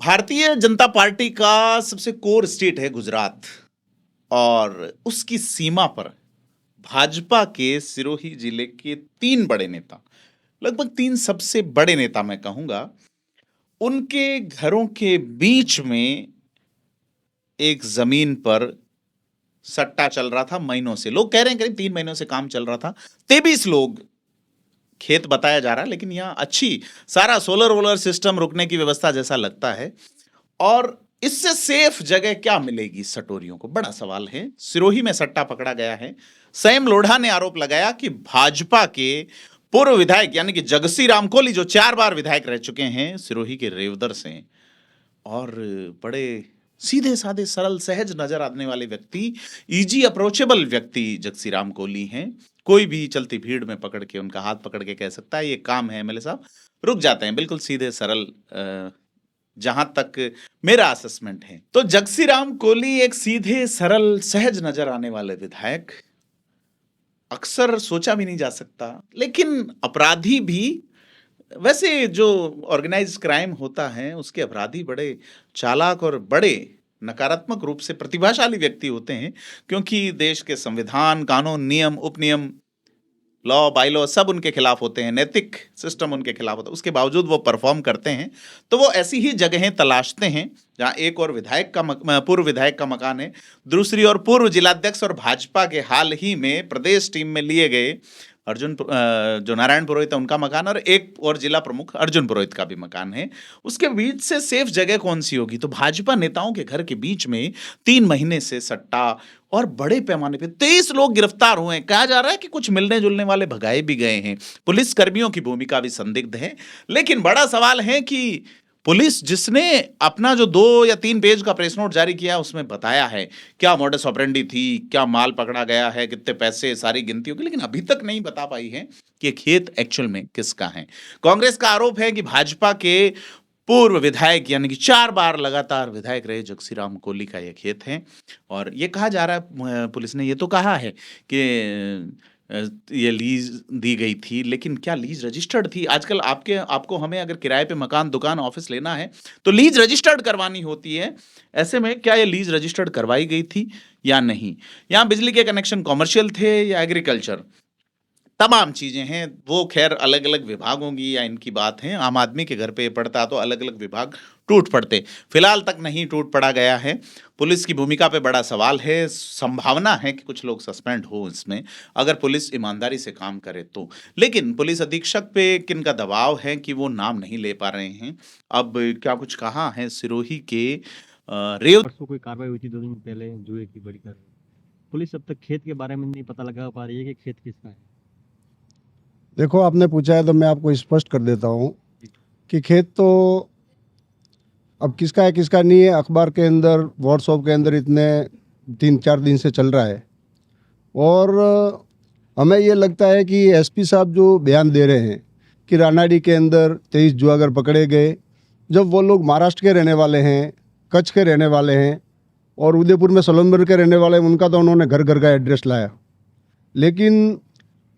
Bharatiya Janata party का सबसे core state है गुजरात और उसकी सीमा पर भाजपा के सिरोही जिले के तीन बड़े नेता, लगभग तीन सबसे बड़े नेता मैं कहूंगा, उनके घरों के बीच में एक जमीन पर सट्टा चल रहा था। महीनों से लोग कह रहे हैं, करीब 3 महीनों से काम चल रहा था। 23 लोग खेत बताया जा रहा है, लेकिन यहाँ अच्छी सारा सोलर वोलर सिस्टम रुकने की व्यवस्था जैसा लगता है। और इससे सेफ जगह क्या मिलेगी सटोरियों को, बड़ा सवाल है। सिरोही में सट्टा पकड़ा गया है। संयम लोढ़ा ने आरोप लगाया कि भाजपा के पूर्व विधायक यानी कि जगसी राम कोली, जो 4 बार विधायक रह चुके हैं सिरोही के रेवदर से, और बड़े सीधे साधे सरल सहज नजर आने वाले व्यक्ति, इजी अप्रोचेबल व्यक्ति जगसी राम कोली हैं। कोई भी चलती भीड़ में पकड़ के उनका हाथ पकड़ के कह सकता है ये काम है एमएलए साहब, रुक जाते हैं। बिल्कुल सीधे सरल, जहां तक मेरा असेसमेंट है। तो जगसी राम कोली एक सीधे सरल सहज नजर आने वाले विधायक, अक्सर सोचा भी नहीं जा सकता, लेकिन अपराधी भी, वैसे जो ऑर्गेनाइज क्राइम होता है उसके अपराधी बड़े चालाक और बड़े नकारात्मक रूप से प्रतिभाशाली व्यक्ति होते हैं, क्योंकि देश के संविधान, कानून, नियम, उपनियम, लॉ, बाय लॉ सब उनके खिलाफ होते हैं, नैतिक सिस्टम उनके खिलाफ होता है। उसके बावजूद वो परफॉर्म करते हैं। तो वो ऐसी ही जगहें तलाशते हैं जहां एक और पूर्व विधायक का मकान है, दूसरी और पूर्व जिलाध्यक्ष और भाजपा के हाल ही में प्रदेश टीम में लिए गए अर्जुन, जो नारायण पुरोहित है, उनका मकान, और एक और जिला प्रमुख अर्जुन पुरोहित का भी मकान है। उसके बीच से सेफ जगह कौन सी होगी? तो भाजपा नेताओं के घर के बीच में 3 महीने से सट्टा, और बड़े पैमाने पे 23 लोग गिरफ्तार हुए हैं। कहा जा रहा है कि कुछ मिलने जुलने वाले भगाए भी गए हैं। पुलिस कर्मियों की भूमिका भी संदिग्ध है। लेकिन बड़ा सवाल है कि पुलिस, जिसने अपना जो 2 या 3 पेज का प्रेस नोट जारी किया, उसमें बताया है क्या मॉडस ऑपरेंडी थी, क्या माल पकड़ा गया है, कितने पैसे, सारी गिनती होगी, लेकिन अभी तक नहीं बता पाई है कि खेत एक्चुअल में किसका है। कांग्रेस का आरोप है कि भाजपा के पूर्व विधायक यानी कि 4 बार लगातार विधायक रहे जगसी राम कोली का यह खेत है। और यह कहा जा रहा है, पुलिस ने यह तो कहा है कि ये लीज दी गई थी, लेकिन क्या लीज रजिस्टर्ड थी? आजकल आपको हमें अगर किराए पे मकान, दुकान, ऑफिस लेना है तो लीज रजिस्टर्ड करवानी होती है। ऐसे में क्या ये लीज रजिस्टर्ड करवाई गई थी या नहीं? यहाँ बिजली के कनेक्शन कॉमर्शियल थे या एग्रीकल्चर, तमाम चीजें हैं। वो खैर अलग अलग विभागों की या इनकी बात है। आम आदमी के घर पे पड़ता तो अलग अलग विभाग टूट पड़ते, फिलहाल तक नहीं टूट पड़ा गया है। पुलिस की भूमिका पे बड़ा सवाल है। संभावना है कि कुछ लोग सस्पेंड हो इसमें, अगर पुलिस ईमानदारी से काम करे तो। लेकिन पुलिस अधीक्षक पे किन का दबाव है कि वो नाम नहीं ले पा रहे हैं। अब क्या कुछ कहा है सिरोही के रेव, परसों कोई कार्रवाई हुई थी 2 दिन पहले जुए की बड़ी कार्रवाई। पुलिस अब तक खेत के बारे में नहीं पता लगा पा रही है कि खेत किसका है। देखो, आपने पूछा है तो मैं आपको स्पष्ट कर देता हूँ कि खेत तो अब किसका है किसका नहीं है, अखबार के अंदर, व्हाट्सएप के अंदर इतने 3-4 दिन से चल रहा है। और हमें ये लगता है कि एसपी साहब जो बयान दे रहे हैं कि रानाडी के अंदर 23 जुआगर पकड़े गए, जब वो लोग महाराष्ट्र के रहने वाले हैं, कच्छ के रहने वाले हैं और उदयपुर में सलंबर के रहने वाले हैं, उनका तो उन्होंने घर घर का एड्रेस लाया। लेकिन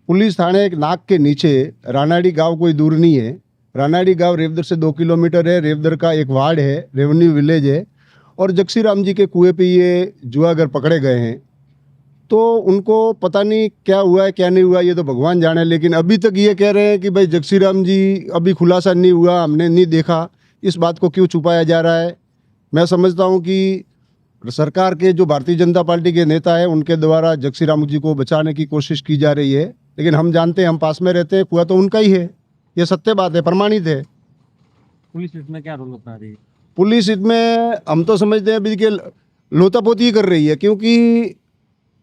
पुलिस थाने एक नाक के नीचे, रानाडी गांव कोई दूर नहीं है। रानाडी गांव रेवदर से 2 किलोमीटर है। रेवदर का एक वार्ड है, रेवेन्यू विलेज है, और जगसी राम जी के कुएं पे ये जुआगर पकड़े गए हैं। तो उनको पता नहीं क्या हुआ है क्या नहीं हुआ, ये तो भगवान जाने। लेकिन अभी तक ये कह रहे हैं कि भाई जगसी राम जी अभी खुलासा नहीं हुआ, हमने नहीं देखा। इस बात को क्यों छुपाया जा रहा है? मैं समझता हूँ कि सरकार के जो भारतीय जनता पार्टी के नेता है, उनके द्वारा जगसी राम जी को बचाने की कोशिश की जा रही है। लेकिन हम जानते हैं, हम पास में रहते हैं, कुआं तो उनका ही है। ये सत्य बात है, प्रमाणित है। पुलिस इसमें क्या रोल अपना रही है? पुलिस इसमें हम तो समझते हैं अभी के लोतापोती कर रही है, क्योंकि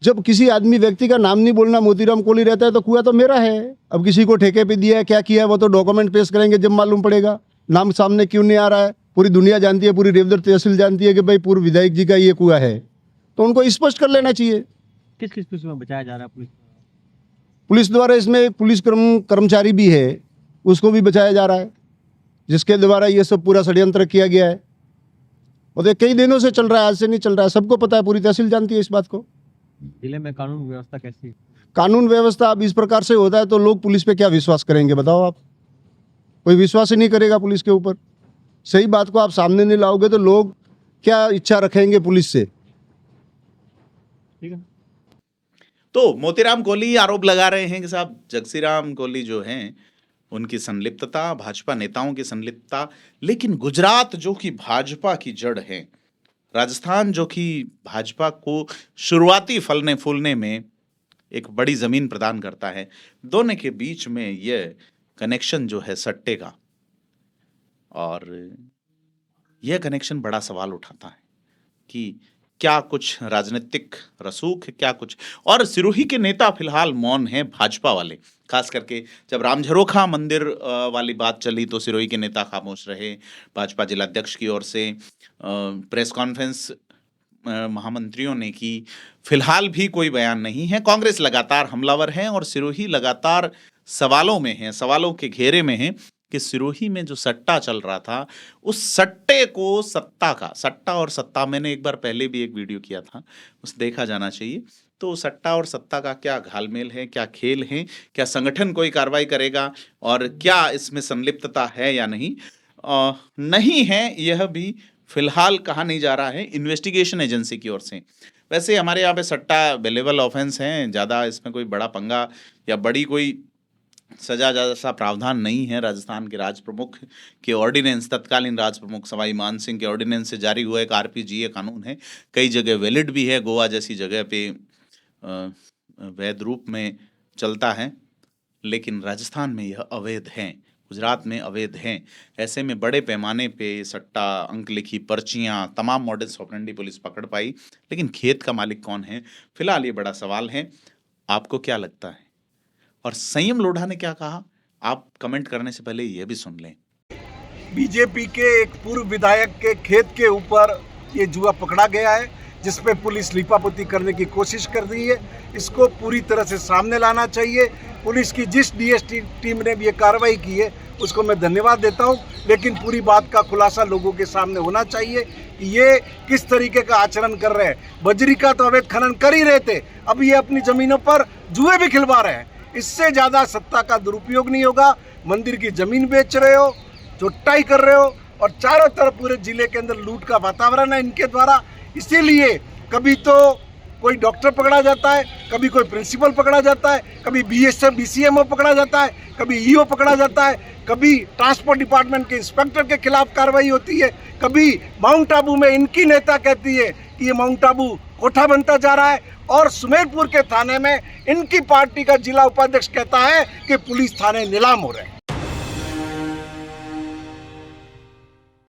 जब किसी आदमी व्यक्ति का नाम नहीं बोलना, मोतीराम कोली रहता है तो कुआं तो मेरा है। अब किसी को ठेके पे दिया है, क्या किया है, वो तो डॉक्यूमेंट पेश करेंगे जब मालूम पड़ेगा। नाम सामने क्यों नहीं आ रहा है? पूरी दुनिया जानती है, पूरी रेवदर तहसील जानती है कि भाई पूर्व विधायक जी का ये कुआं है, तो उनको स्पष्ट कर लेना चाहिए। किस किस में बचाया जा रहा है पुलिस द्वारा? इसमें एक पुलिस कर्मचारी भी है, उसको भी बचाया जा रहा है, जिसके द्वारा ये सब पूरा षड्यंत्र किया गया है। और ये कई दिनों से चल रहा है, आज से नहीं चल रहा है, सबको पता है, पूरी तहसील जानती है इस बात को। जिले में कानून व्यवस्था कैसी? कानून व्यवस्था अब इस प्रकार से होता है तो लोग पुलिस पे क्या विश्वास करेंगे, बताओ आप? कोई विश्वास ही नहीं करेगा पुलिस के ऊपर। सही बात को आप सामने नहीं लाओगे तो लोग क्या इच्छा रखेंगे पुलिस से। ठीक है। तो मोतीराम कोहली आरोप लगा रहे हैं कि साहब जगसीराम कोहली जो हैं उनकी संलिप्तता, भाजपा नेताओं की संलिप्तता, लेकिन गुजरात जो कि भाजपा की जड़ है, राजस्थान जो कि भाजपा को शुरुआती फलने फूलने में एक बड़ी जमीन प्रदान करता है, दोनों के बीच में यह कनेक्शन जो है सट्टे का, और यह कनेक्शन बड़ा सवाल उठाता है कि क्या कुछ राजनीतिक रसूख, क्या कुछ। और सिरोही के नेता फिलहाल मौन हैं, भाजपा वाले, खास करके जब रामझरोखा मंदिर वाली बात चली तो सिरोही के नेता खामोश रहे। भाजपा जिलाध्यक्ष की ओर से प्रेस कॉन्फ्रेंस महामंत्रियों ने की, फिलहाल भी कोई बयान नहीं है। कांग्रेस लगातार हमलावर है और सिरोही लगातार सवालों में है, सवालों के घेरे में है कि सिरोही में जो सट्टा चल रहा था, उस सट्टे को सट्टा और सत्ता, मैंने एक बार पहले भी एक वीडियो किया था, उस देखा जाना चाहिए। तो सट्टा और सत्ता का क्या घालमेल है, क्या खेल है, क्या संगठन कोई कार्रवाई करेगा और क्या इसमें संलिप्तता है या नहीं, नहीं है, यह भी फिलहाल कहा नहीं जा रहा है इन्वेस्टिगेशन एजेंसी की ओर से। वैसे हमारे यहाँ पे सट्टा बेलेबल ऑफेंस हैं, ज़्यादा इसमें कोई बड़ा पंगा या बड़ी कोई सजा जैसा प्रावधान नहीं है। राजस्थान के राज प्रमुख के ऑर्डिनेंस, तत्कालीन राज प्रमुख सवाई मान सिंह के ऑर्डिनेंस से जारी हुआ एक आरपीजीए कानून है, कई जगह वैलिड भी है, गोवा जैसी जगह पे वैध रूप में चलता है, लेकिन राजस्थान में यह अवैध है, गुजरात में अवैध हैं। ऐसे में बड़े पैमाने पे सट्टा, अंक लिखी पर्चियाँ, तमाम मॉडल्स ऑपरेंडी पुलिस पकड़ पाई, लेकिन खेत का मालिक कौन है, फिलहाल ये बड़ा सवाल है। आपको क्या लगता है? और संयम लोढ़ा ने क्या कहा, आप कमेंट करने से पहले ये भी सुन लें। बीजेपी के एक पूर्व विधायक के खेत के ऊपर ये जुआ पकड़ा गया है, जिसपे पुलिस लीपापोती करने की कोशिश कर रही है। इसको पूरी तरह से सामने लाना चाहिए। पुलिस की जिस डीएसटी टीम ने भी ये कार्रवाई की है उसको मैं धन्यवाद देता हूँ, लेकिन पूरी बात का खुलासा लोगों के सामने होना चाहिए कि ये किस तरीके का आचरण कर रहे हैं। बजरी का तो अवैध खनन कर ही रहे थे, अब ये अपनी जमीनों पर जुए भी खिलवा रहे हैं। इससे ज़्यादा सत्ता का दुरुपयोग नहीं होगा। मंदिर की जमीन बेच रहे हो, चोटाई कर रहे हो, और चारों तरफ पूरे जिले के अंदर लूट का वातावरण है इनके द्वारा। इसीलिए कभी तो कोई डॉक्टर पकड़ा जाता है, कभी कोई प्रिंसिपल पकड़ा जाता है, कभी BCMO पकड़ा जाता है, कभी EO पकड़ा जाता है, कभी ट्रांसपोर्ट डिपार्टमेंट के इंस्पेक्टर के खिलाफ कार्रवाई होती है, कभी माउंट आबू में इनकी नेता कहती है कि ये माउंट आबू कोठा बनता जा रहा है, और सुमेरपुर के थाने में इनकी पार्टी का जिला उपाध्यक्ष कहता है कि पुलिस थाने नीलाम हो रहे हैं।